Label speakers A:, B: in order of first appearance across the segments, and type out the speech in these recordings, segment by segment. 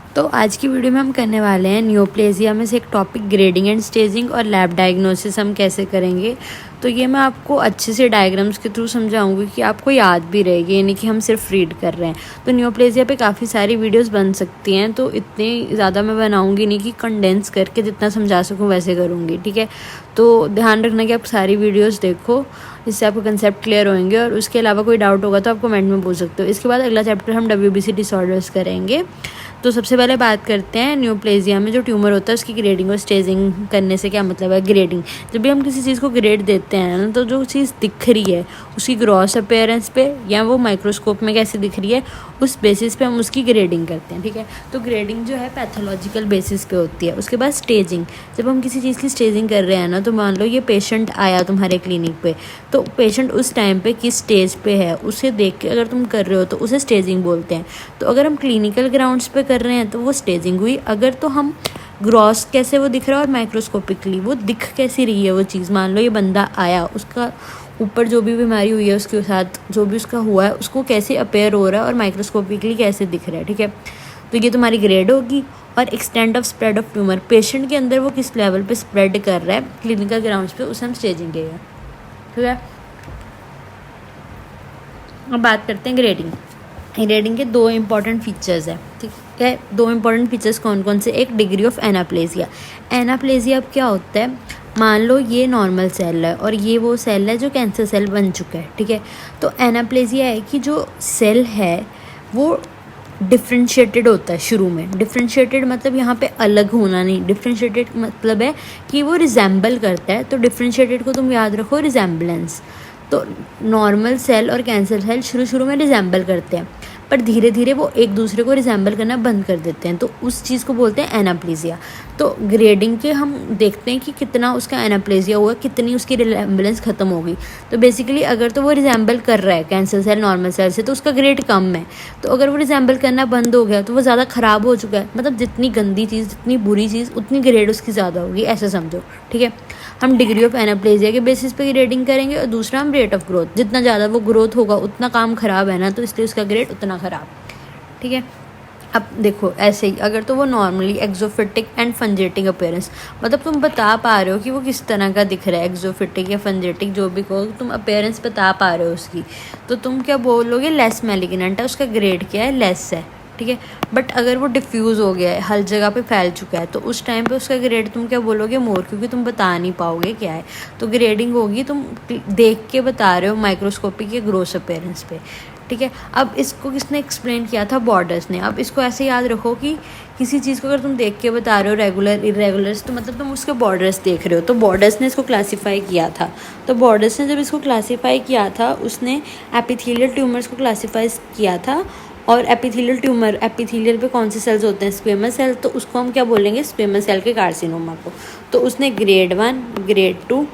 A: तो आज की वीडियो में हम करने वाले हैं नियोप्लेजिया में से एक टॉपिक ग्रेडिंग एंड स्टेजिंग और लैब डायग्नोसिस हम कैसे करेंगे। तो ये मैं आपको अच्छे से डायग्राम्स के थ्रू समझाऊंगी कि आपको याद भी रहेगी, यानी कि हम सिर्फ रीड कर रहे हैं। तो नियोप्लेजिया पे काफ़ी सारी वीडियोस बन सकती हैं, तो इतनी ज़्यादा मैं बनाऊंगी नहीं कि कंडेंस करके जितना समझा सकूँ वैसे करूँगी, ठीक है। तो ध्यान रखना कि आप सारी वीडियोज़ देखो, इससे आपको कंसेप्ट क्लियर होंगे। और उसके अलावा कोई डाउट होगा तो आप कमेंट में पूछ सकते हो। इसके बाद अगला चैप्टर हम WBC डिसऑर्डर्स करेंगे। तो सबसे पहले बात करते हैं नियोप्लेजिया में जो ट्यूमर होता है उसकी ग्रेडिंग और स्टेजिंग करने से क्या मतलब है। ग्रेडिंग, जब भी हम किसी चीज़ को ग्रेड देते हैं ना, तो जो चीज़ दिख रही है उसकी ग्रॉस अपीयरेंस पे या वो माइक्रोस्कोप में कैसे दिख रही है उस बेसिस पे हम उसकी ग्रेडिंग करते हैं, ठीक है। तो ग्रेडिंग जो है पैथोलॉजिकल बेसिस पे होती है। उसके बाद स्टेजिंग, जब हम किसी चीज़ की स्टेजिंग कर रहे हैं ना, तो मान लो ये पेशेंट आया तुम्हारे क्लिनिक पे, तो पेशेंट उस टाइम पे किस स्टेज पे है उसे देख के अगर तुम कर रहे हो तो उसे स्टेजिंग बोलते हैं। तो अगर हम क्लिनिकल ग्राउंड्स पे कर रहे हैं तो वो स्टेजिंग हुई। अगर तो हम ग्रॉस कैसे वो दिख रहा है और माइक्रोस्कोपिकली वो दिख कैसी रही है वो चीज़, मान लो ये बंदा आया, उसका ऊपर जो भी बीमारी हुई है उसके साथ जो भी उसका हुआ है उसको कैसे अपेयर हो रहा है और माइक्रोस्कोपिकली कैसे दिख रहा है, ठीक है। तो ये तुम्हारी ग्रेड होगी। और extent of spread of tumour, patient के अंदर वो किस लेवल पे स्प्रेड कर रहा है क्लिनिकल ग्राउंड्स पे, उसे हम स्टेजिंग कहेंगे, ठीक है। अब बात करते हैं ग्रेडिंग। ग्रेडिंग के दो इंपॉर्टेंट फीचर्स है, ठीक है। दो इंपॉर्टेंट फीचर्स कौन कौन से? एक डिग्री ऑफ एनाप्लेजिया। एनाप्लेजिया अब क्या होता है, मान लो ये नॉर्मल सेल है और ये वो सेल है जो कैंसर सेल बन चुका है, ठीक है। तो एनाप्लेजिया है कि जो सेल है वो डिफ्रेंशिएटेड होता है शुरू में। डिफ्रेंशिएटेड मतलब यहाँ पे अलग होना नहीं, डिफ्रेंशिएटेड मतलब है कि वो रिजेंबल करता है। तो डिफ्रेंशिएटेड को तुम याद रखो रिजेंबलेंस। तो नॉर्मल सेल और कैंसर सेल शुरू में रिजेंबल करते हैं, पर धीरे धीरे वो एक दूसरे को रिजेंबल करना बंद कर देते हैं, तो उस चीज़ को बोलते हैं एनाप्लेजिया। तो ग्रेडिंग के हम देखते हैं कि कितना उसका एनाप्लेजिया हुआ, कितनी उसकी रिजेंबलेंस खत्म होगी। तो बेसिकली अगर तो वो रिजेंबल कर रहा है कैंसर सेल नॉर्मल सेल से तो उसका ग्रेड कम है। तो अगर वो रिजेंबल करना बंद हो गया तो वो ज़्यादा ख़राब हो चुका है, मतलब जितनी गंदी चीज़ जितनी बुरी चीज़ उतनी ग्रेड उसकी ज़्यादा होगी, ऐसा समझो, ठीक है। हम डिग्री ऑफ एनाप्लेजिया के बेसिस पे ग्रेडिंग करेंगे। और दूसरा हम रेट ऑफ ग्रोथ, जितना ज़्यादा वो ग्रोथ होगा उतना काम ख़राब है ना, तो इसलिए उसका ग्रेड उतना ख़राब, ठीक है। अब देखो ऐसे ही अगर तो वो नॉर्मली एक्सोफिटिक एंड फंजेटिक अपीयरेंस, मतलब तुम बता पा रहे हो कि वो किस तरह का दिख रहा है, एक्सोफिटिक या फंजेटिक जो भी कहो, तुम अपीयरेंस बता पा रहे हो उसकी, तो तुम क्या बोलोगे, लेस मैलिग्नेंट है, उसका ग्रेड क्या है, लेस है, ठीक है। बट अगर वो डिफ्यूज़ हो गया है, हर जगह पे फैल चुका है, तो उस टाइम पे उसका ग्रेड तुम क्या बोलोगे, मोर, क्योंकि तुम बता नहीं पाओगे क्या है। तो ग्रेडिंग होगी तुम देख के बता रहे हो माइक्रोस्कोपिक या ग्रोस अपीयरेंस पे, ठीक है। अब इसको किसने एक्सप्लेन किया था, बॉर्डर्स ने। अब इसको ऐसे याद रखो कि किसी चीज़ को अगर तुम देख के बता रहे हो रेगुलर इरेगुलर्स, तो मतलब तुम उसके बॉर्डर्स देख रहे हो। तो बॉर्डर्स ने इसको क्लासीफाई किया था। तो बॉर्डर्स ने जब इसको क्लासीफाई किया था उसने एपिथेलियल ट्यूमर्स को क्लासीफाई किया था। और एपिथेलियल ट्यूमर, एपिथेलियल पे कौन से सेल्स होते हैं, स्क्वेमस सेल, तो उसको हम क्या बोलेंगे, स्क्वेमस सेल के कार्सिनोमा को। तो उसने ग्रेड 1, ग्रेड 2,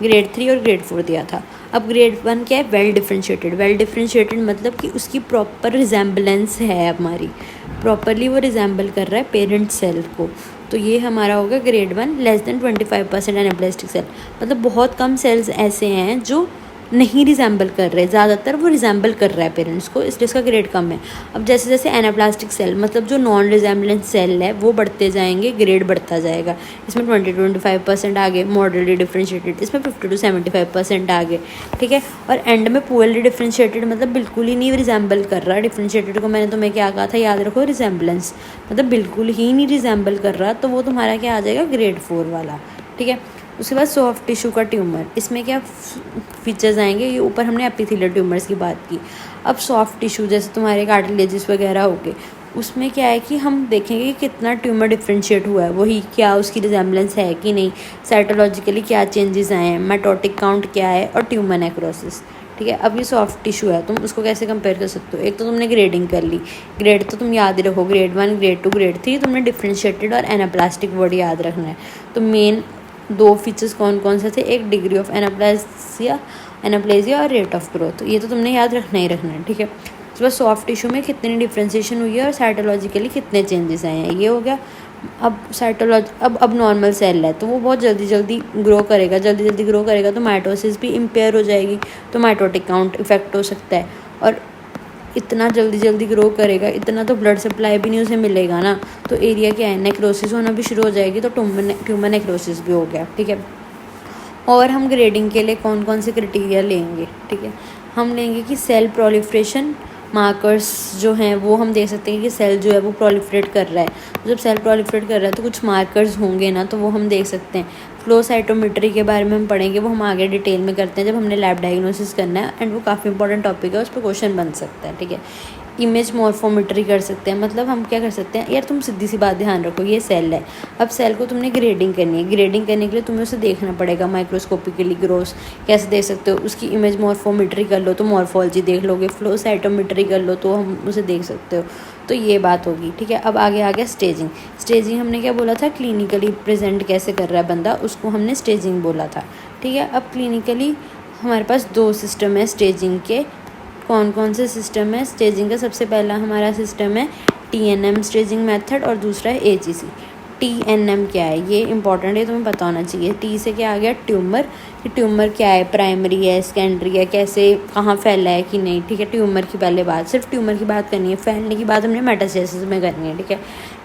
A: ग्रेड 3 और ग्रेड 4 दिया था। अब ग्रेड 1 क्या है, वेल डिफ्रेंशिएटेड। वेल डिफ्रेंशिएटेड मतलब कि उसकी प्रॉपर रिजेंबलेंस है, हमारी प्रॉपरली वो रिजेंबल कर रहा है पेरेंट सेल को। तो ये हमारा होगा grade 1। Less than 25% anaplastic cell, मतलब बहुत कम सेल्स ऐसे हैं जो नहीं रिजेंबल कर रहे, ज़्यादातर वो रिजेंबल कर रहा है पेरेंट्स को, इसलिए इसका ग्रेड कम है। अब जैसे जैसे एनाप्लास्टिक सेल मतलब जो नॉन रिजेंबलेंस सेल है वो बढ़ते जाएंगे, ग्रेड बढ़ता जाएगा। इसमें 20-25% आ गए। मॉडरेटली डिफ्रेंशिएटेड, इसमें 50 से 75% आ गए, ठीक है। और एंड में पुअरली डिफ्रेंशिएटेड मतलब बिल्कुल ही नहीं रिजेंबल कर रहा। डिफ्रेंशिएटेड को मैंने तुम्हें क्या कहा था, याद रखो, रिजेंबलेंस, मतलब बिल्कुल ही नहीं रिजेंबल कर रहा, तो वो तुम्हारा क्या आ जाएगा, ग्रेड 4 वाला, ठीक है। उसके बाद सॉफ्ट टिश्यू का ट्यूमर, इसमें क्या फीचर्स आएंगे, ये ऊपर हमने एपिथेलियल ट्यूमर्स की बात की। अब सॉफ्ट टिश्यू जैसे तुम्हारे कार्टिलेजेस वगैरह हो गए, उसमें क्या है कि हम देखेंगे कि कितना ट्यूमर डिफ्रेंशिएट हुआ है, वही क्या उसकी रिजेंबलेंस है कि नहीं, साइटोलॉजिकली क्या चेंजेस आए हैं, माइटोटिक काउंट क्या है, और ट्यूमर नेक्रोसिस, ठीक है। अब ये सॉफ्ट टिश्यू है, तुम उसको कैसे कंपेयर कर सकते हो, एक तो तुमने ग्रेडिंग कर ली, ग्रेड तो तुम याद ही रखो, ग्रेड 1, ग्रेड 2, ग्रेड 3, तुमने डिफ्रेंशिएटेड और एनाप्लास्टिक वर्ड याद रखना है। तो मेन दो फीचर्स कौन कौन से थे, एक डिग्री ऑफ एनाप्लेजिया और रेट ऑफ ग्रोथ, ये तो तुमने याद रखना ही रखना है, ठीक है। उसके बाद सॉफ्ट टिश्यू में कितनी डिफ्रेंशिएशन हुई है और साइटोलॉजिकली कितने चेंजेस आए हैं, ये हो गया। अब नॉर्मल सेल है तो वो बहुत जल्दी ग्रो करेगा, जल्दी ग्रो करेगा तो माइटोसिस भी इम्पेयर हो जाएगी, तो माइटोटिक काउंट इफेक्ट हो सकता है। और इतना जल्दी जल्दी ग्रो करेगा, इतना तो ब्लड सप्लाई भी नहीं उसे मिलेगा ना, तो एरिया क्या है, नेक्रोसिस होना भी शुरू हो जाएगी, तो ट्यूमर नेक्रोसिस भी हो गया, ठीक है। और हम ग्रेडिंग के लिए कौन कौन से क्राइटेरिया लेंगे, ठीक है। हम लेंगे कि सेल प्रोलिफ्रेशन मार्कर्स जो हैं वो हम देख सकते हैं कि सेल जो है वो प्रोलिफ्रेट कर रहा है। जब सेल प्रोलिफ्रेट कर रहा है तो कुछ मार्कर्स होंगे ना, तो वो हम देख सकते हैं। फ्लो साइटोमेट्री के बारे में हम पढ़ेंगे, वो हम आगे डिटेल में करते हैं जब हमने लैब डायग्नोसिस करना है, एंड वो काफ़ी इंपॉर्टेंट टॉपिक है, उस पर क्वेश्चन बन सकता है, ठीक है। इमेज मॉर्फोमेट्री कर सकते हैं, मतलब हम क्या कर सकते हैं, यार तुम सीधी सी बात ध्यान रखो, ये सेल है, अब सेल को तुमने ग्रेडिंग करनी है, ग्रेडिंग करने के लिए तुम्हें उसे देखना पड़ेगा माइक्रोस्कोपिकली ग्रोस कैसे देख सकते हो, उसकी इमेज मॉर्फोमेट्री कर लो तो मॉर्फोलॉजी देख लोगे, फ्लो साइटोमेट्री कर लो तो हम उसे देख सकते हो, तो ये बात होगी, ठीक है। अब आगे आ गया स्टेजिंग। स्टेजिंग हमने क्या बोला था, क्लिनिकली प्रेजेंट कैसे कर रहा है बंदा, उसको हमने स्टेजिंग बोला था, ठीक है। अब क्लिनिकली हमारे पास 2 सिस्टम है स्टेजिंग के। कौन कौन से सिस्टम है स्टेजिंग का, सबसे पहला हमारा सिस्टम है TNM स्टेजिंग मेथड, और दूसरा है AGC। TNM क्या है, ये इंपॉर्टेंट है, तुम्हें पता होना चाहिए। T से क्या आ गया, ट्यूमर, कि ट्यूमर क्या है, प्राइमरी है, सेकेंडरी है, कैसे कहाँ फैला है कि नहीं, ठीक है। ट्यूमर की पहले बात, सिर्फ ट्यूमर की बात करनी है, फैलने की बात हमने मेटास्टेसिस में करनी है, ठीक है।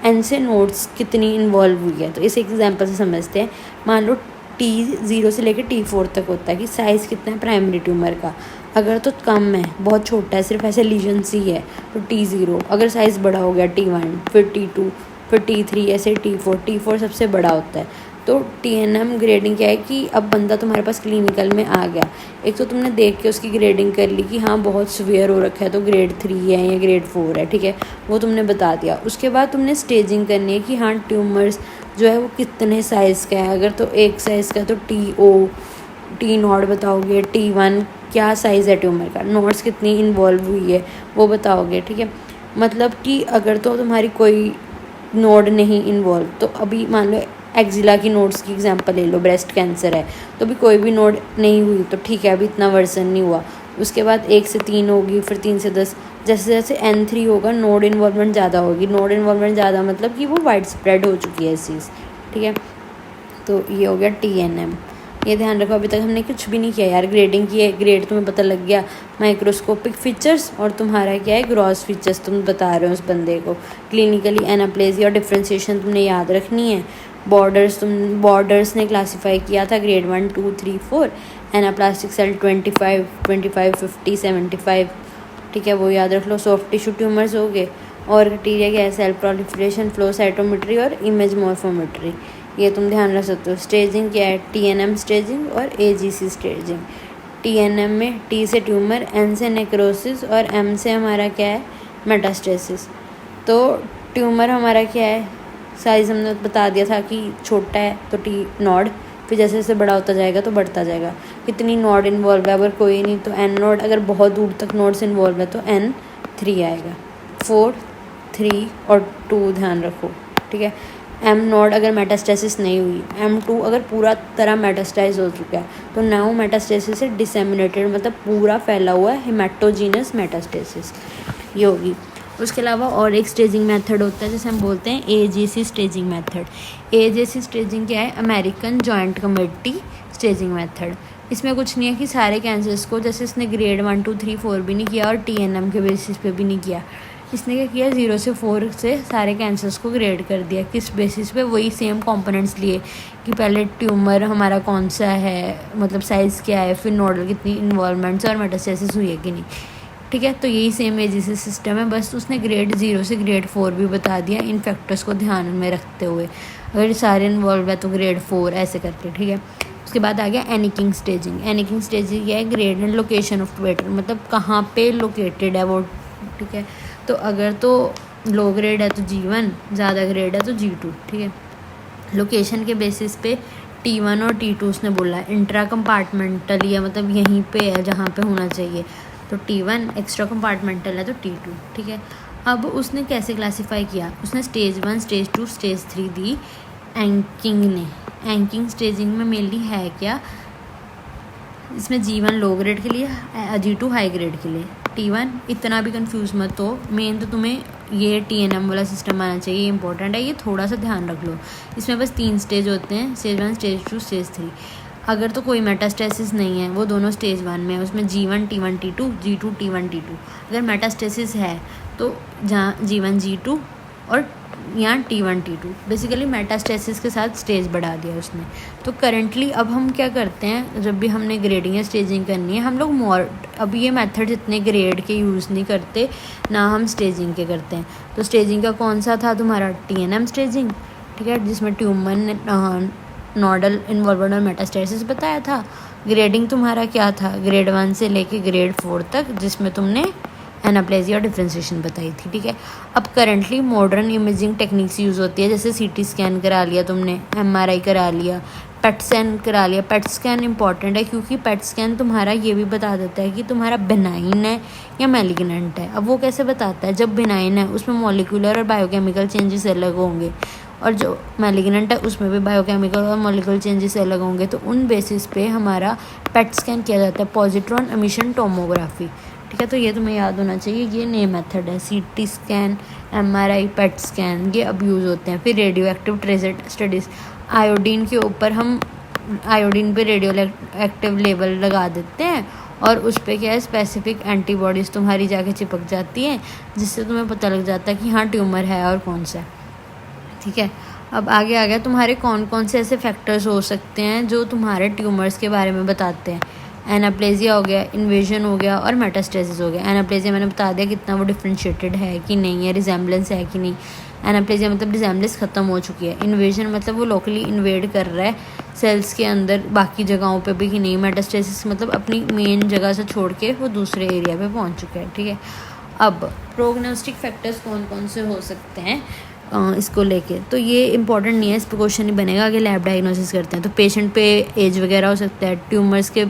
A: N से नोड्स कितनी इन्वॉल्व हुई है, तो इस एग्जाम्पल से समझते हैं। मान लो T0 से लेकर T4 तक होता है कि साइज़ कितना है प्राइमरी ट्यूमर का, अगर तो कम है, बहुत छोटा है, सिर्फ ऐसे लीजन सी है, तो T0। अगर साइज़ बड़ा हो गया T1, फिर T2, फिर T3, ऐसे T4 सबसे बड़ा होता है। तो TNM ग्रेडिंग क्या है कि अब बंदा तुम्हारे पास क्लिनिकल में आ गया, एक तो तुमने देख के उसकी ग्रेडिंग कर ली कि हाँ बहुत सीवियर हो रखा है तो ग्रेड 3 है या ग्रेड 4 है, ठीक है, वो तुमने बता दिया। उसके बाद तुमने स्टेजिंग करनी है कि हाँ ट्यूमर्स जो है वो कितने साइज़ का है, अगर तो एक साइज़ का तो T0 बताओगे, T1 क्या साइज़ है ट्यूमर का, नोड्स कितनी इन्वॉल्व हुई है वो बताओगे, ठीक है। मतलब कि अगर तो तुम्हारी कोई नोड नहीं इन्वॉल्व, तो अभी मान लो एक्जिला की नोड्स की एग्जांपल ले लो, ब्रेस्ट कैंसर है तो अभी कोई भी नोड नहीं हुई तो ठीक है, अभी इतना वर्सन नहीं हुआ। उसके बाद 1 से 3 होगी, फिर 3 से 10, जैसे जैसे N3 होगा नोड इन्वॉल्वमेंट ज़्यादा होगी। नोड इन्वॉल्वमेंट ज़्यादा मतलब कि वो वाइड स्प्रेड हो चुकी है इस चीज़, ठीक है। तो ये हो गया TNM। ये ध्यान रखो, अभी तक हमने कुछ भी नहीं किया यार, ग्रेडिंग की है, ग्रेड तुम्हें पता लग गया, माइक्रोस्कोपिक फीचर्स और तुम्हारा क्या है ग्रॉस फीचर्स तुम बता रहे हो उस बंदे को। क्लिनिकली एनाप्लेजिया और डिफ्रेंशिएशन तुमने याद रखनी है। बॉर्डर्स ने क्लासीफाई किया था ग्रेड 1, 2, 3, 4, एनाप्लास्टिक सेल 25, 50, 75, ठीक है, वो याद रख लो। सॉफ्ट टिश्यू ट्यूमर्स हो गए, और क्राइटेरिया क्या है, सेल प्रोलिफरेशन, फ्लो साइटोमेट्री और इमेज मॉर्फोमेट्री, ये तुम ध्यान रख सकते हो। स्टेजिंग क्या है, TNM स्टेजिंग और AGC स्टेजिंग। TNM में T से ट्यूमर, N से नेक्रोसिस और M से हमारा क्या है मेटास्टेसिस। तो ट्यूमर हमारा क्या है, साइज़ हमने बता दिया था कि छोटा है तो T0, फिर जैसे जैसे बड़ा होता जाएगा तो बढ़ता जाएगा। कितनी नोड इन्वॉल्व है, अगर कोई नहीं तो N नोड, अगर बहुत दूर तक नोड्स इन्वॉल्व है तो N3 आएगा। 4, 3 और 2 ध्यान रखो, ठीक है। M नोड अगर मेटास्टेसिस नहीं हुई, M2 अगर पूरा तरह मेटास्टाइज हो चुका है तो नाउ मेटास्टेसिस से डिसेमिनेटेड, मतलब पूरा फैला हुआ है, हेमेटोजीनस मेटास्टेसिस ये होगी। उसके अलावा और एक स्टेजिंग मेथड होता है जिसे हम बोलते हैं AGC staging method. AGC staging क्या है, American joint committee staging method. इसमें कुछ नहीं है कि सारे कैंसर्स को, जैसे इसने ग्रेड 1, 2, 3, 4 भी नहीं किया और TNM के बेसिस पे भी नहीं किया, इसने क्या किया 0 से 4 से सारे कैंसर्स को ग्रेड कर दिया। किस बेसिस पे, वही सेम कंपोनेंट्स लिए कि पहले ट्यूमर हमारा कौन सा है, मतलब साइज़ क्या है, फिर नोडल कितनी इन्वॉल्वमेंट्स और मेटास्टेसिस हुई है कि नहीं, ठीक है। तो यही सेम AGC सिस्टम है, बस उसने ग्रेड 0 से ग्रेड 4 भी बता दिया इन फैक्टर्स को ध्यान में रखते हुए। अगर सारे इन्वॉल्व है तो ग्रेड 4 ऐसे करके, ठीक है। उसके बाद आ गया एनिकिंग स्टेजिंग। एनिकिंग स्टेजिंग क्या है, grade and location of waiter, मतलब कहाँ पे लोकेटेड है वो, ठीक है। तो अगर तो लो ग्रेड है तो G1, ज़्यादा ग्रेड है तो G2, ठीक है। लोकेशन के बेसिस पे T1 और T2 उसने बोला है, इंट्रा कंपार्टमेंटल है, मतलब यहीं पे है जहाँ पे होना चाहिए, तो T1, एक्स्ट्रा कंपार्टमेंटल है तो T2, ठीक है। अब उसने कैसे क्लासीफाई किया, उसने स्टेज 1, स्टेज 2, स्टेज 3 दी एंकिंग ने। एंकिंग स्टेजिंग में मेनली है क्या, इसमें G1 लो ग्रेड के लिए, G2 हाई ग्रेड के लिए, T1 इतना भी कंफ्यूज मत हो, मेन तो तुम्हें ये TNM वाला सिस्टम आना चाहिए, इंपॉर्टेंट है, ये थोड़ा सा ध्यान रख लो। इसमें बस 3 स्टेज होते हैं, स्टेज 1, स्टेज 2, स्टेज 3। अगर तो कोई मेटास्टेसिस नहीं है, वो दोनों स्टेज 1 में है, उसमें G1 T1 T2 G2 T1 T2। अगर मेटास्टेसिस है तो जहाँ G1 G2 और यहाँ T1 T2, बेसिकली मेटास्टेसिस के साथ स्टेज बढ़ा दिया उसने। तो करंटली अब हम क्या करते हैं, जब भी हमने ग्रेडिंग या स्टेजिंग करनी है, हम लोग अब ये मेथड इतने ग्रेड के यूज़ नहीं करते, ना हम स्टेजिंग के करते हैं। तो स्टेजिंग का कौन सा था तुम्हारा, TNM स्टेजिंग, ठीक है, जिसमें ट्यूमर, नोडल, इन्वॉल्वमेंट और मेटास्टेसिस बताया था। ग्रेडिंग तुम्हारा क्या था, ग्रेड 1 से लेके ग्रेड 4 तक, जिसमें तुमने एनाप्लेजिया और डिफ्रेंशिएशन बताई थी, ठीक है। अब currently modern imaging techniques use होती है, जैसे CT स्कैन करा लिया तुमने, MRI करा लिया, पेट स्कैन करा लिया। पेट स्कैन इंपॉर्टेंट है क्योंकि पेट स्कैन तुम्हारा ये भी बता देता है कि तुम्हारा बेनाइन है या मैलिग्नेंट है। अब वो कैसे बताता है, जब बेनाइन है उसमें मॉलिक्यूलर और बायोकेमिकल चेंजेस अलग होंगे, और जो मैलिग्नेंट है उसमें भी बायोकेमिकल और मॉलिक्यूलर चेंजेस अलग होंगे। तो उन बेसिस पे हमारा पेट स्कैन किया जाता है, पॉजिट्रॉन एमिशन टोमोग्राफी, ठीक है। तो ये तुम्हें याद होना चाहिए, ये नए मेथड है, CT scan, MRI, PET scan, ये अब यूज़ होते हैं। फिर radio active trace studies, iodine के ऊपर हम आयोडीन पे रेडियो एक्टिव लेबल लगा देते हैं और उस पर क्या है, स्पेसिफिक एंटीबॉडीज़ तुम्हारी जाके चिपक जाती हैं, जिससे तुम्हें पता लग जाता है कि हाँ ट्यूमर है और कौन सा है, ठीक है। अब आगे आ गया तुम्हारे कौन कौन से ऐसे फैक्टर्स हो सकते हैं जो तुम्हारे ट्यूमर्स के बारे में बताते हैं। एनाप्लेजिया हो गया, इन्वेजन हो गया और मेटास्टेसिस हो गया। एनाप्लेजिया मैंने बता दिया कितना वो डिफ्रेंशिएटेड है कि नहीं है, रिजेम्बलेंस है कि नहीं। एनाप्लेजिया मतलब रिजेम्बलेंस ख़त्म हो चुकी है। इन्वेजन मतलब वो लोकली इन्वेड कर रहा है सेल्स के अंदर बाकी जगहों पे भी कि नहीं। मेटास्टेसिस मतलब अपनी मेन जगह से छोड़ के वो दूसरे एरिया पे पहुंच चुका है, ठीक है। अब प्रोग्नोस्टिक फैक्टर्स कौन कौन से हो सकते हैं इसको लेके, तो ये इंपॉर्टेंट नहीं है, इस पर क्वेश्चन नहीं बनेगा। आगे लैब डायग्नोसिस करते हैं तो पेशेंट पे एज वगैरह हो सकता है, ट्यूमर्स के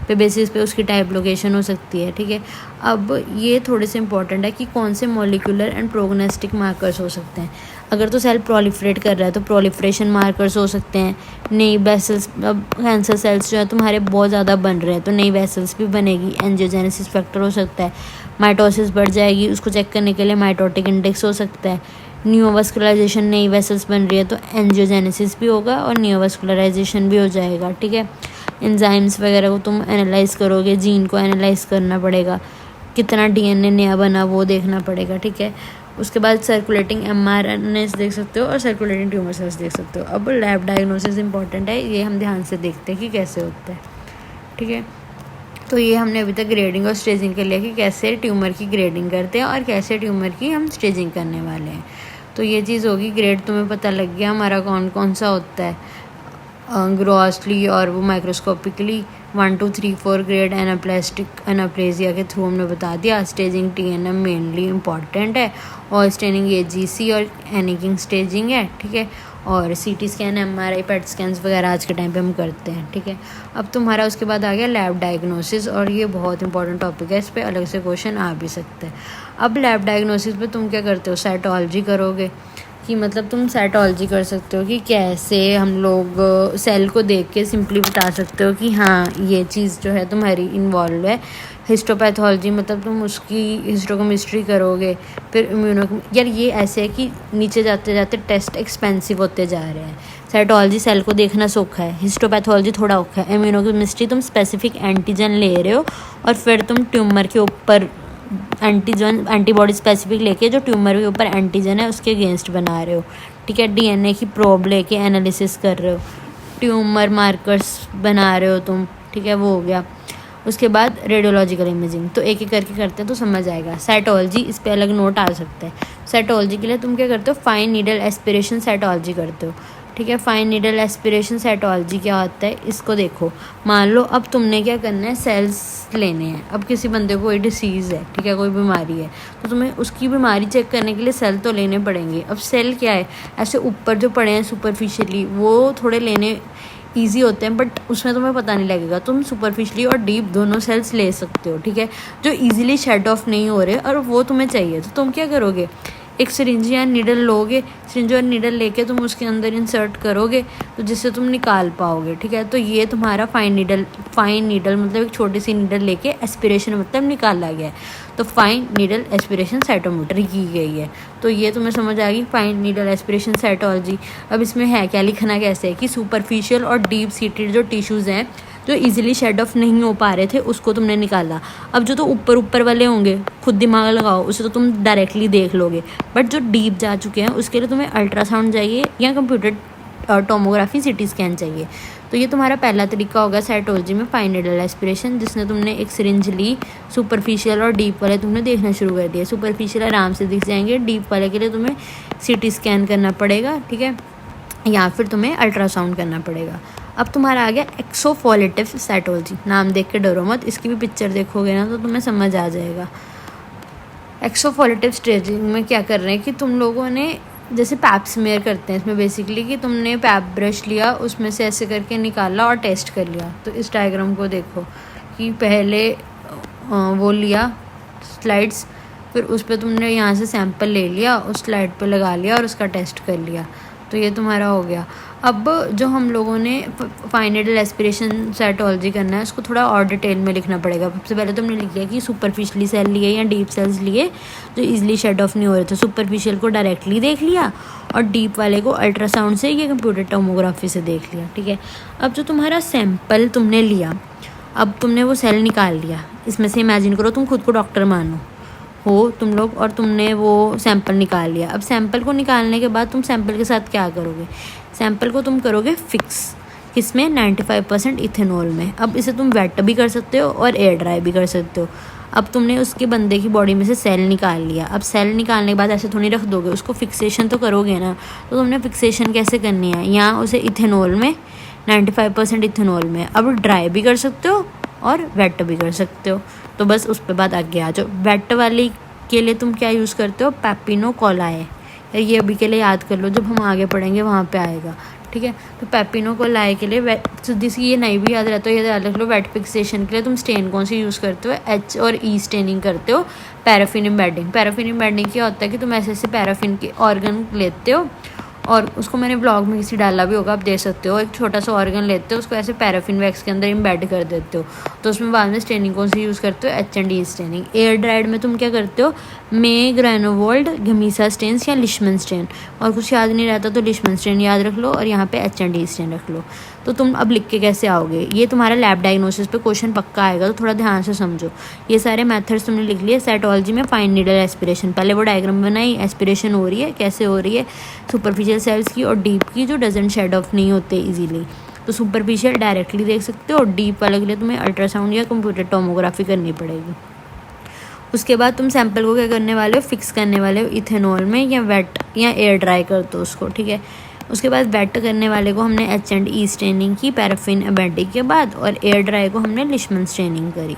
A: पे बेसिस पे उसकी टाइप लोकेशन हो सकती है, ठीक है। अब ये थोड़े से इंपॉर्टेंट है कि कौन से मॉलिक्यूलर एंड प्रोग्नोस्टिक मार्कर्स हो सकते हैं। अगर तो सेल प्रोलिफरेट कर रहा है तो प्रोलिफरेशन मार्कर्स हो सकते हैं। नई वेसल्स, अब कैंसर सेल्स जो है तुम्हारे बहुत ज़्यादा बन रहे हैं तो नई वेसल्स भी बनेगी, एंजियोजेनेसिस फैक्टर हो सकता है। माइटोसिस बढ़ जाएगी, उसको चेक करने के लिए माइटोटिक इंडेक्स हो सकता है। न्यूवास्कुलराइजेशन, नई वेसल्स बन रही है तो एंजियोजेनेसिस भी होगा और न्यूवास्कुलराइजेशन भी हो जाएगा, ठीक है। एंजाइम्स वगैरह को तुम एनालाइज करोगे, जीन को एनालाइज करना पड़ेगा, कितना DNA नया बना वो देखना पड़ेगा, ठीक है। उसके बाद सर्कुलेटिंग mRNAs देख सकते हो और सर्कुलेटिंग ट्यूमर सेल्स देख सकते हो। अब लैब डायग्नोसिस इंपॉर्टेंट है, ये हम ध्यान से देखते हैं कि कैसे होता है, ठीक है। तो ये हमने अभी तक ग्रेडिंग और स्टेजिंग के लिए कि कैसे ट्यूमर की ग्रेडिंग करते हैं और कैसे ट्यूमर की हम स्टेजिंग करने वाले हैं। तो ये चीज़ होगी, ग्रेड तुम्हें पता लग गया हमारा कौन कौन सा होता है, ग्रॉसली और वो माइक्रोस्कोपिकली 1 2 3 4 ग्रेड एनाप्लेजिया के थ्रू हमने बता दिया। स्टेजिंग TNM मेनली इंपॉर्टेंट है और स्टेनिंग AGC और एनिकिंग स्टेजिंग है, ठीक है। और CT स्कैन, MRI, पेट स्कैन्स वगैरह आज के टाइम पे हम करते हैं, ठीक है। अब तुम्हारा उसके बाद आ गया लैब डायग्नोसिस, और ये बहुत इंपॉर्टेंट टॉपिक है, इस पर अलग से क्वेश्चन आ भी सकते हैं। अब लैब डायग्नोसिस पे तुम क्या करते हो, साइटोलॉजी करोगे, कि मतलब तुम साइटोलॉजी कर सकते हो कि कैसे हम लोग सेल को देख के सिंपली बता सकते हो कि हाँ ये चीज़ जो है तुम्हारी इन्वॉल्व है। हिस्टोपैथोलॉजी मतलब तुम उसकी हिस्टोकेमिस्ट्री करोगे। फिर यार ये ऐसे है कि नीचे जाते जाते टेस्ट एक्सपेंसिव होते जा रहे हैं। साइटोलॉजी सेल को देखना सौखा है, हिस्टोपैथोलॉजी थोड़ा औखा है। इम्यूनोकेमिस्ट्री तुम स्पेसिफिक एंटीजन ले रहे हो और फिर तुम ट्यूमर के ऊपर एंटीबॉडी स्पेसिफिक लेके जो ट्यूमर के ऊपर एंटीजन है उसके अगेंस्ट बना रहे हो, ठीक है। DNA की प्रोब लेके एनालिसिस कर रहे हो, ट्यूमर मार्कर्स बना रहे हो तुम, ठीक है, वो हो गया। उसके बाद रेडियोलॉजिकल इमेजिंग, तो एक एक करके करते हैं तो समझ आएगा। साइटोलॉजी, इस पे अलग नोट आ सकता है। साइटोलॉजी के लिए तुम क्या करते हो, फाइन नीडल एस्पिरेशन साइटोलॉजी करते हो, ठीक है। फाइन नीडल एस्पिरेशन साइटोलॉजी क्या होता है, इसको देखो। मान लो अब तुमने क्या करना है, सेल्स लेने हैं। अब किसी बंदे को कोई डिसीज़ है, ठीक है, कोई बीमारी है, तो तुम्हें उसकी बीमारी चेक करने के लिए सेल तो लेने पड़ेंगे। अब सेल क्या है, ऐसे ऊपर जो पड़े हैं सुपरफिशियली वो थोड़े लेने ईजी होते हैं, बट उसमें तुम्हें पता नहीं लगेगा। तुम सुपरफिशियली और डीप दोनों सेल्स ले सकते हो, ठीक है, जो ईजिली शेड ऑफ नहीं हो रहे और वो तुम्हें चाहिए। तो तुम क्या करोगे, एक सिरिंज या नीडल लोगे, सिरिंज और नीडल लेके तुम उसके अंदर इंसर्ट करोगे तो जिससे तुम निकाल पाओगे, ठीक है। तो ये तुम्हारा फाइन नीडल मतलब एक छोटी सी नीडल लेके एस्पिरेशन मतलब निकाला गया है, तो फाइन नीडल एस्पिरेशन साइटोमेट्री की गई है। तो ये तुम्हें समझ आ गई फाइन नीडल एस्पिरेशन साइटोलॉजी। अब इसमें है क्या, लिखना कैसे है कि सुपरफिशियल और डीप सीटेड जो टिश्यूज़ हैं जो इजीली शेड ऑफ नहीं हो पा रहे थे उसको तुमने निकाला। अब जो तो ऊपर वाले होंगे खुद दिमाग लगाओ, उसे तो तुम डायरेक्टली देख लोगे, बट जो डीप जा चुके हैं उसके लिए तुम्हें अल्ट्रासाउंड चाहिए या कंप्यूटर टोमोग्राफी सिटी स्कैन चाहिए। तो ये तुम्हारा पहला तरीका होगा साइटोलॉजी में फाइन नीडल एस्पिरेशन, जिसने तुमने एक सिरिंज ली, सुपरफिशियल और डीप वाले तुमने देखना शुरू कर दिया। सुपरफिशियल आराम से दिख जाएंगे, डीप वाले के लिए तुम्हें सिटी स्कैन करना पड़ेगा, ठीक है, या फिर तुम्हें अल्ट्रासाउंड करना पड़ेगा। अब तुम्हारा आ गया एक्सोफोलेटिव साइटोलॉजी। नाम देख के डरो मत, इसकी भी पिक्चर देखोगे ना तो तुम्हें समझ आ जाएगा। एक्सोफोलेटिव स्टेजिंग में क्या कर रहे हैं कि तुम लोगों ने जैसे पैप स्मेयर करते हैं इसमें बेसिकली कि तुमने पैप ब्रश लिया, उसमें से ऐसे करके निकाला और टेस्ट कर लिया। तो इस डायग्राम को देखो कि पहले वो लिया स्लाइड्स, फिर उस पर तुमने यहाँ से सैंपल ले लिया, उस स्लाइड पे लगा लिया और उसका टेस्ट कर लिया। तो ये तुम्हारा हो गया। अब जो हम लोगों ने फाइन नीडल एस्पिरेशन साइटोलॉजी करना है उसको थोड़ा और डिटेल में लिखना पड़ेगा। सबसे पहले तुमने लिख दिया कि सुपरफिशियली सेल लिए या डीप सेल्स लिए जो इजीली शेड ऑफ नहीं हो रहे थे। सुपरफिशियल को डायरेक्टली देख लिया और डीप वाले को अल्ट्रासाउंड से या कंप्यूटर टोमोग्राफी से देख लिया, ठीक है। अब जो तुम्हारा सैंपल तुमने लिया, अब तुमने वो सेल निकाल लिया, इसमें से इमेजिन करो तुम खुद को डॉक्टर मानो हो तुम लोग, और तुमने वो सैंपल निकाल लिया। अब सैंपल को निकालने के बाद तुम सैंपल के साथ क्या करोगे, सैंपल को तुम करोगे फिक्स, किसमें 95% इथेनॉल में। अब इसे तुम वेट भी कर सकते हो और एयर ड्राई भी कर सकते हो। अब तुमने उसके बंदे की बॉडी में से सेल निकाल लिया। अब सेल निकालने के बाद ऐसे थोड़ी रख दोगे, उसको फिक्सेशन तो करोगे ना। तो तुमने फिक्सेशन कैसे करनी है, यहाँ उसे इथेनॉल में 95% इथेनॉल में। अब ड्राई भी कर सकते हो और वेट भी कर सकते हो। तो बस उस पर बाद आगे आ जाओ। वेट वाली के लिए तुम क्या यूज़ करते हो, पेपिनो कोलाए। ये अभी के लिए याद कर लो, जब हम आगे पढ़ेंगे वहाँ पे आएगा, ठीक है। तो पेपिनो कोलाए के लिए ये नहीं भी याद रहता है, ये याद रख लो। वेट फिक्सेशन के लिए तुम स्टेन कौन सी यूज़ करते हो, एच और ई स्टेनिंग करते हो। पैराफिन एम्बेडिंग, पैराफिन एम्बेडिंग क्या होता है कि तुम ऐसे पैराफिन के ऑर्गन लेते हो, और उसको मैंने ब्लॉग में किसी डाला भी होगा, आप देख सकते हो। एक छोटा सा ऑर्गन लेते हो, उसको ऐसे पैराफिन वैक्स के अंदर इम्बेड कर देते हो, तो उसमें बाद में स्टेनिंग कौन सी यूज़ करते हो, H&E स्टेनिंग। एयर ड्राइड में तुम क्या करते हो, मे ग्रेनोवोल्ड, गमीसा स्टेन्स या लिशमन स्टेन, और कुछ याद नहीं रहता तो लिशमन स्टेन याद रख लो और यहाँ पे H&E स्टेन रख लो। तो तुम अब लिख के कैसे आओगे, ये तुम्हारा लैब डायग्नोसिस पे क्वेश्चन पक्का आएगा, तो थोड़ा ध्यान से समझो। ये सारे मेथड्स तुमने लिख लिए। साइटोलॉजी में फाइन नीडल एस्पिरेशन, पहले वो डायग्राम बनाई, एस्पिरेशन हो रही है, कैसे हो रही है, सुपरफिशियल सेल्स की और डीप की जो डजंट शेड ऑफ नहीं होते इजीली। तो सुपरफिशियल डायरेक्टली देख सकते हो, और डीप वाले के लिए तुम्हें अल्ट्रासाउंड या कंप्यूटर टोमोग्राफी करनी पड़ेगी। उसके बाद तुम सैंपल को क्या करने वाले हो, फिक्स करने वाले हो इथेनॉल में, या वेट या एयर ड्राई कर दो उसको, ठीक है। उसके बाद वेट करने वाले को हमने H&E स्टेनिंग की पैराफिन एम्बेडिंग के बाद, और एयर ड्राई को हमने लिशमन स्टेनिंग करी।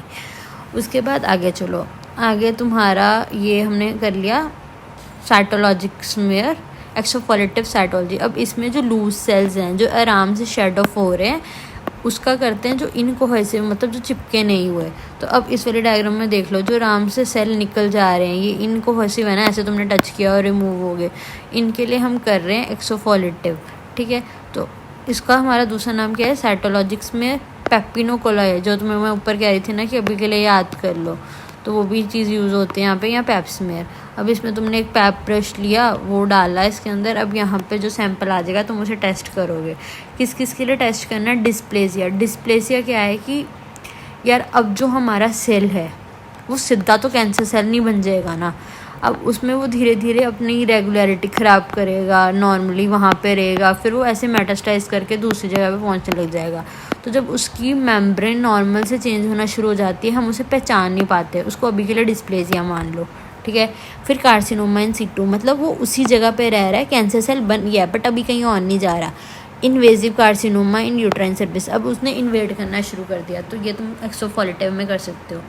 A: उसके बाद आगे चलो, आगे तुम्हारा ये हमने कर लिया साइटोलॉजिक स्मेयर, एक्सोफोलेटिव साइटोलॉजी। अब इसमें जो लूज सेल्स हैं जो आराम से शेड ऑफ हो रहे हैं उसका करते हैं जो इनकोहेसिव, मतलब जो चिपके नहीं हुए। तो अब इस वाले डायग्राम में देख लो, जो आराम से सेल निकल जा रहे हैं ये इनकोहेसिव है ना, ऐसे तुमने टच किया और रिमूव हो गए, इनके लिए हम कर रहे हैं एक्सोफोलेटिव, ठीक है। तो इसका हमारा दूसरा नाम क्या है, साइटोलॉजिक्स में पेपिनो कोलाए, जो तुम्हें मैं ऊपर कह रही थी ना कि अभी के लिए याद कर लो, तो वो भी चीज़ यूज़ होती है यहाँ पे, या पैप स्मेयर। अब इसमें तुमने एक पैप ब्रश लिया, वो डाला इसके अंदर। अब यहाँ पे जो सैंपल आ जाएगा तुम उसे टेस्ट करोगे। किस किस के लिए टेस्ट करना है, डिस्प्लेसिया। डिस्प्लेसिया क्या है कि यार अब जो हमारा सेल है वो सीधा तो कैंसर सेल नहीं बन जाएगा ना, अब उसमें वो धीरे धीरे अपनी रेगुलरिटी ख़राब करेगा, नॉर्मली वहाँ पे रहेगा, फिर वो ऐसे मेटास्टाइज करके दूसरी जगह पे पहुँचने लग जाएगा। तो जब उसकी मेम्ब्रेन नॉर्मल से चेंज होना शुरू हो जाती है, हम उसे पहचान नहीं पाते, उसको अभी के लिए डिस्प्लेसिया मान लो, ठीक है। फिर कार्सिनोमा इन सीटू, मतलब वो उसी जगह पे रह रहा है, कैंसर सेल बन गया बट अभी कहीं और नहीं जा रहा। इन्वेजिव कार्सिनोमा इन यूट्राइन सर्विस, अब उसने इन्वेड करना शुरू कर दिया, तो ये तुम एक्सोफोलेटिव में कर सकते हो।